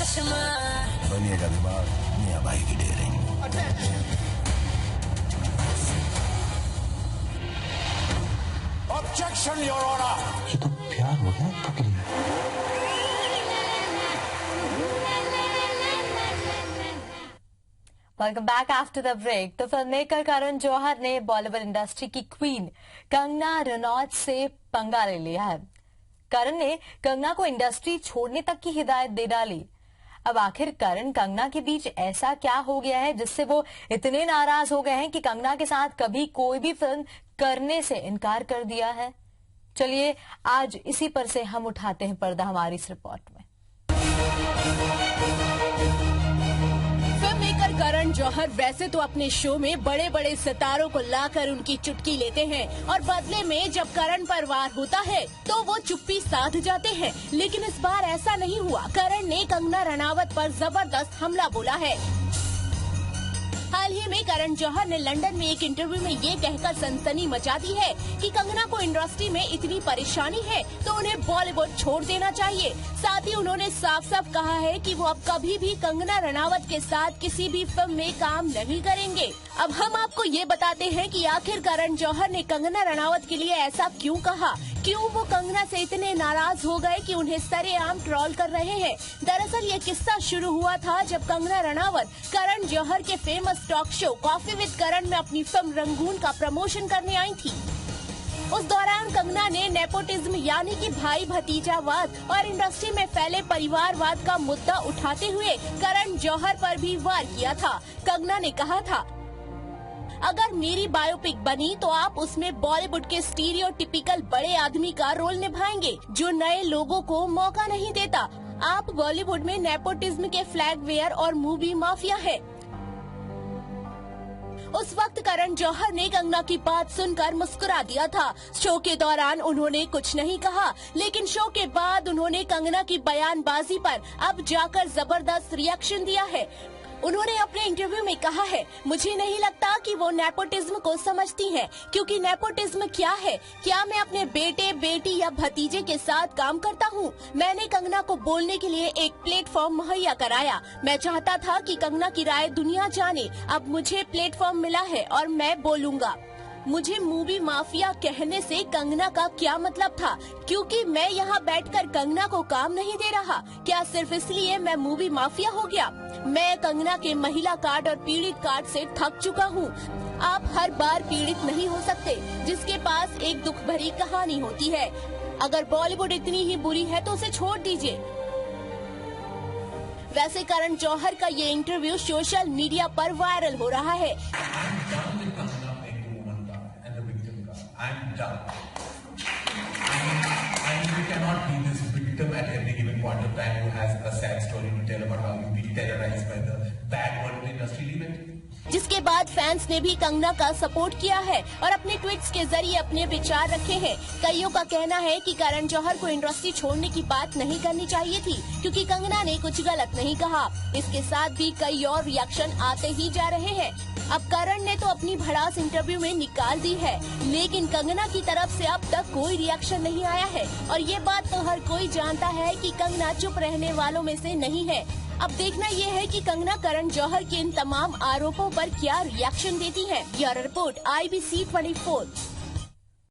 बनिएगा दिमाग मियां भाई की डेयरिंग। Objection your honour. ये तो प्यार हो गया पकड़ी। Welcome back after the break. तो फिल्ममेकर करण जौहर ने बॉलीवुड इंडस्ट्री की क्वीन कंगना रनौत से पंगा ले लिया है। करण ने कंगना को इंडस्ट्री छोड़ने तक की हिदायत दे डाली। अब आखिर करण कंगना के बीच ऐसा क्या हो गया है जिससे वो इतने नाराज हो गए हैं कि कंगना के साथ कभी कोई भी फिल्म करने से इनकार कर दिया है। चलिए आज इसी पर से हम उठाते हैं पर्दा हमारी इस रिपोर्ट में। फिल्ममेकर करण जौहर वैसे तो अपने शो में बड़े बड़े सितारों को लाकर उनकी चुटकी लेते हैं और बदले में जब करण पर वार होता है तो वो चुप्पी साध जाते हैं, लेकिन इस बार ऐसा नहीं हुआ। करण ने कंगना रनावत पर जबरदस्त हमला बोला है। हाल ही में करण जौहर ने लंदन में एक इंटरव्यू में ये कहकर सनसनी मचा दी है कि कंगना को इंडस्ट्री में इतनी परेशानी है तो उन्हें बॉलीवुड छोड़ देना चाहिए। साथ ही उन्होंने साफ साफ कहा है कि वो अब कभी भी कंगना रनावत के साथ किसी भी फिल्म में काम नहीं करेंगे। अब हम आपको ये बताते हैं कि आखिर करण जौहर ने कंगना रनावत के लिए ऐसा क्यों कहा, क्यों वो कंगना से इतने नाराज हो गए कि उन्हें सरेआम ट्रोल कर रहे हैं। दरअसल ये किस्सा शुरू हुआ था जब कंगना रनावत करण जौहर के famous talk show Coffee with Karan में अपनी फिल्म रंगून का प्रमोशन करने आई थी। उस दौरान कंगना ने नेपोटिज्म यानी कि भाई भतीजावाद और इंडस्ट्री में फैले परिवारवाद का मुद्दा उठाते हुए करण जौहर पर भी वार किया था। कंगना ने कहा था, अगर मेरी बायोपिक बनी तो आप उसमें बॉलीवुड के स्टीरियोटिपिकल बड़े आदमी का रोल निभाएंगे जो नए लोगों को मौका नहीं देता। आप बॉलीवुड में नेपोटिज्म के फ्लैग वेयर और मूवी माफिया है। उस वक्त करण जौहर ने कंगना की बात सुनकर मुस्कुरा दिया था। शो के दौरान उन्होंने कुछ नहीं कहा, लेकिन शो के बाद उन्होंने कंगना की बयानबाजी पर अब जाकर जबरदस्त रिएक्शन दिया है। उन्होंने अपने इंटरव्यू में कहा है, मुझे नहीं लगता कि वो नेपोटिज्म को समझती हैं, क्योंकि नेपोटिज्म क्या है? क्या मैं अपने बेटे, बेटी या भतीजे के साथ काम करता हूँ? मैंने कंगना को बोलने के लिए एक प्लेटफॉर्म मुहैया कराया। मैं चाहता था कि कंगना की राय दुनिया जाने। अब मुझे प्लेटफॉर्म मिला है और मैं बोलूँगा। मुझे मूवी माफिया कहने से कंगना का क्या मतलब था? क्योंकि मैं यहाँ बैठकर कंगना को काम नहीं दे रहा। क्या सिर्फ इसलिए मैं मूवी माफिया हो गया? मैं कंगना के महिला कार्ड और पीड़ित कार्ड से थक चुका हूँ। आप हर बार पीड़ित नहीं हो सकते जिसके पास एक दुख भरी कहानी होती है। अगर बॉलीवुड इतनी ही बुरी है तो उसे छोड़ दीजिए। वैसे करण जौहर का ये इंटरव्यू सोशल मीडिया पर वायरल हो रहा है। I'm done. And we cannot be this victim at every given point of time who has a sad story to tell about how you've been terrorized by the bad Bollywood industry. Leave it. जिसके बाद fans ने भी कंगना का support किया है और अपने tweets के जरिए अपने विचार रखे हैं। कईयों का कहना है कि करण जौहर को इंडस्ट्री छोड़ने की बात नहीं करनी चाहिए थी क्योंकि कंगना ने कुछ गलत नहीं कहा। इसके साथ भी कई और रिएक्शन आते ही जा रहे हैं। अब करण ने तो अपनी भड़ास इंटरव्यू में निकाल दी है, लेकिन कंगना की तरफ से अब तक कोई रिएक्शन नहीं आया है और ये बात तो हर कोई जानता है कि कंगना चुप रहने वालों में से नहीं है। अब देखना ये है कि कंगना करण जौहर के इन तमाम आरोपों पर क्या रिएक्शन देती है। Bureau report IBC 24।